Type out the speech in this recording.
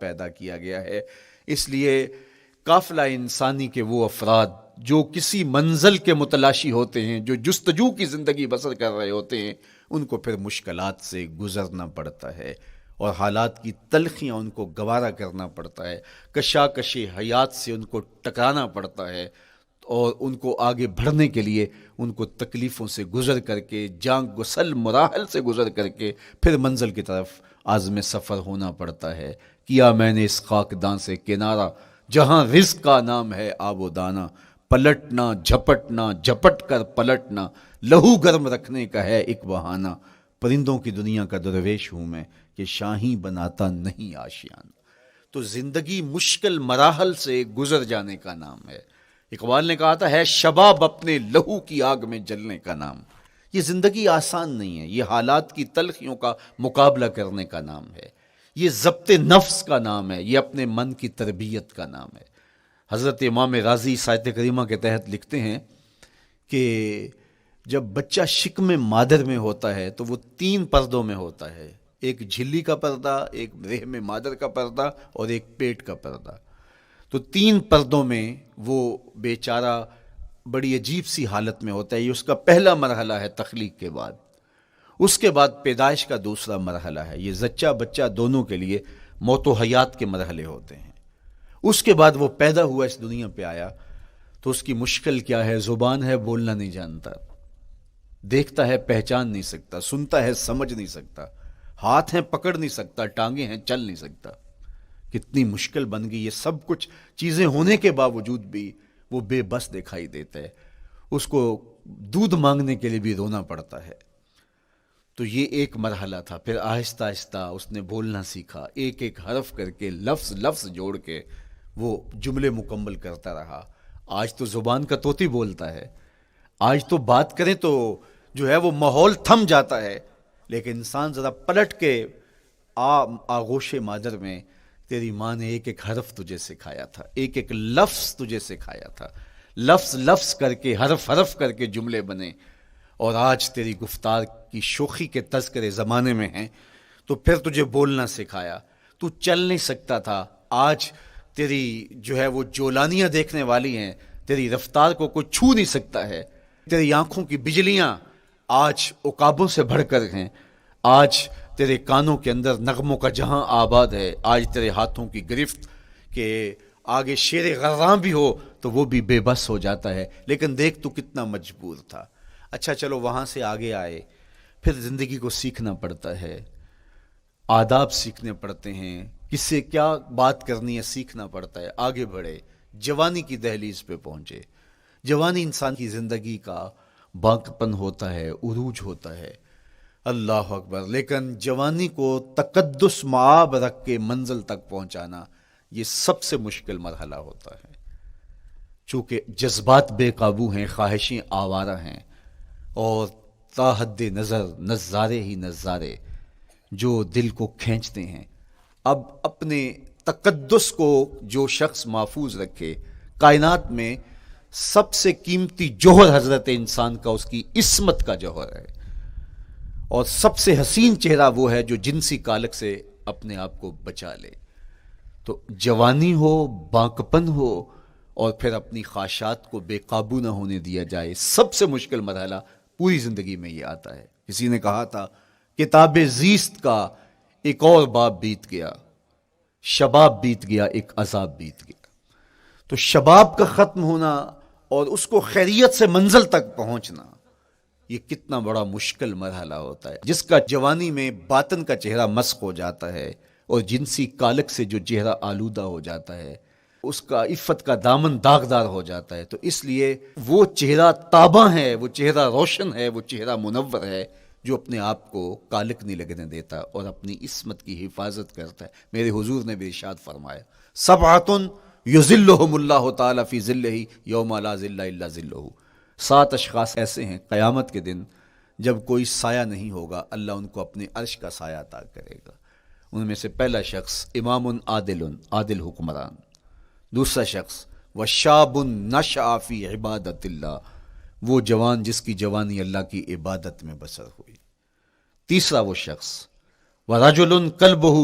پیدا کیا گیا ہے۔ اس لیے قافلہ انسانی کے وہ افراد جو کسی منزل کے متلاشی ہوتے ہیں، جو جستجو کی زندگی بسر کر رہے ہوتے ہیں، ان کو پھر مشکلات سے گزرنا پڑتا ہے اور حالات کی تلخیاں ان کو گوارا کرنا پڑتا ہے، کشاکش حیات سے ان کو ٹکرانا پڑتا ہے، اور ان کو آگے بڑھنے کے لیے ان کو تکلیفوں سے گزر کر کے، جان گسل مراحل سے گزر کر کے پھر منزل کی طرف عازم سفر ہونا پڑتا ہے۔ کیا میں نے اس خاکدان سے کنارہ، جہاں رزق کا نام ہے آب و دانہ، پلٹنا جھپٹنا جھپٹ کر پلٹنا، لہو گرم رکھنے کا ہے ایک بہانہ، پرندوں کی دنیا کا درویش ہوں میں کہ شاہی بناتا نہیں آشیانہ۔ تو زندگی مشکل مراحل سے گزر جانے کا نام ہے۔ اقبال نے کہا تھا، ہے شباب اپنے لہو کی آگ میں جلنے کا نام۔ یہ زندگی آسان نہیں ہے، یہ حالات کی تلخیوں کا مقابلہ کرنے کا نام ہے، یہ ضبط نفس کا نام ہے، یہ اپنے من کی تربیت کا نام ہے۔ حضرت امام راضی آیت کریمہ کے تحت لکھتے ہیں کہ جب بچہ شکم مادر میں ہوتا ہے تو وہ 3 پردوں میں ہوتا ہے، ایک جھلی کا پردہ، ایک رحم مادر کا پردہ اور ایک پیٹ کا پردہ۔ تو 3 پردوں میں وہ بیچارہ بڑی عجیب سی حالت میں ہوتا ہے۔ یہ اس کا پہلا مرحلہ ہے تخلیق کے بعد۔ اس کے بعد پیدائش کا دوسرا مرحلہ ہے۔ یہ زچہ بچہ دونوں کے لیے موت و حیات کے مرحلے ہوتے ہیں۔ اس کے بعد وہ پیدا ہوا، اس دنیا پہ آیا، تو اس کی مشکل کیا ہے؟ زبان ہے، بولنا نہیں جانتا، دیکھتا ہے پہچان نہیں سکتا، سنتا ہے سمجھ نہیں سکتا، ہاتھ ہیں پکڑ نہیں سکتا، ٹانگیں ہیں چل نہیں سکتا۔ کتنی مشکل بن گئی، یہ سب کچھ چیزیں ہونے کے باوجود بھی وہ بے بس دکھائی دیتا ہے، اس کو دودھ مانگنے کے لیے بھی رونا پڑتا ہے۔ تو یہ ایک مرحلہ تھا۔ پھر آہستہ آہستہ اس نے بولنا سیکھا، ایک ایک حرف کر کے، لفظ لفظ جوڑ کے وہ جملے مکمل کرتا رہا۔ آج تو زبان کا طوطی بولتا ہے، آج تو بات کریں تو جو ہے وہ ماحول تھم جاتا ہے، لیکن انسان ذرا پلٹ کے آغوش مادر میں تیری ماں نے ایک ایک حرف تجھے سکھایا تھا، ایک ایک لفظ تجھے سکھایا تھا، لفظ لفظ کر کے، حرف حرف کر کے جملے بنے، اور آج تیری گفتار کی شوخی کے تذکرے زمانے میں ہیں، تو پھر تجھے بولنا سکھایا۔ تو چل نہیں سکتا تھا، آج تیری جو ہے وہ جولانیاں دیکھنے والی ہیں، تیری رفتار کو کوئی چھو نہیں سکتا ہے، تیری آنکھوں کی بجلیاں آج عقابوں سے بڑھ کر ہیں، آج تیرے کانوں کے اندر نغموں کا جہاں آباد ہے، آج تیرے ہاتھوں کی گرفت کہ آگے شیر غراں بھی ہو تو وہ بھی بے بس ہو جاتا ہے، لیکن دیکھ تو کتنا مجبور تھا۔ اچھا چلو وہاں سے آگے آئے، پھر زندگی کو سیکھنا پڑتا ہے، آداب سیکھنے پڑتے ہیں، کس سے کیا بات کرنی ہے سیکھنا پڑتا ہے، آگے بڑھے، جوانی کی دہلیز پہ پہنچے۔ جوانی انسان کی زندگی کا باقپن ہوتا ہے، عروج ہوتا ہے، اللہ اکبر، لیکن جوانی کو تقدس معاب رکھ کے منزل تک پہنچانا یہ سب سے مشکل مرحلہ ہوتا ہے، چونکہ جذبات بے قابو ہیں، خواہشیں آوارہ ہیں، اور تا حد نظر نظارے ہی نظارے جو دل کو کھینچتے ہیں۔ اب اپنے تقدس کو جو شخص محفوظ رکھے، کائنات میں سب سے قیمتی جوہر حضرت انسان کا اس کی عصمت کا جوہر ہے، اور سب سے حسین چہرہ وہ ہے جو جنسی کالک سے اپنے آپ کو بچا لے۔ تو جوانی ہو، باقپن ہو، اور پھر اپنی خواہشات کو بے قابو نہ ہونے دیا جائے، سب سے مشکل مرحلہ پوری زندگی میں یہ آتا ہے۔ کسی نے کہا تھا، کتاب زیست کا ایک اور باب بیت گیا، شباب بیت گیا، ایک عذاب بیت گیا۔ تو شباب کا ختم ہونا اور اس کو خیریت سے منزل تک پہنچنا، یہ کتنا بڑا مشکل مرحلہ ہوتا ہے۔ جس کا جوانی میں باطن کا چہرہ مسخ ہو جاتا ہے اور جنسی کالک سے جو چہرہ آلودہ ہو جاتا ہے، اس کا عفت کا دامن داغدار ہو جاتا ہے، تو اس لیے وہ چہرہ تاباں ہے، وہ چہرہ روشن ہے، وہ چہرہ منور ہے جو اپنے آپ کو کالک نہیں لگنے دیتا اور اپنی عصمت کی حفاظت کرتا ہے۔ میرے حضور نے بھی ارشاد فرمایا، سبعۃ یظلھم اللہ تعالی فی ظلہ یوم لا ظل الا ظلہ، 7 اشخاص ایسے ہیں قیامت کے دن جب کوئی سایہ نہیں ہوگا، اللہ ان کو اپنے عرش کا سایہ عطا کرے گا۔ ان میں سے پہلا شخص امام عادل حکمران، دوسرا شخص وشاب نشأ فی عبادت اللہ، وہ جوان جس کی جوانی اللہ کی عبادت میں بسر ہوئی، تیسرا وہ شخص ورجل قلبہ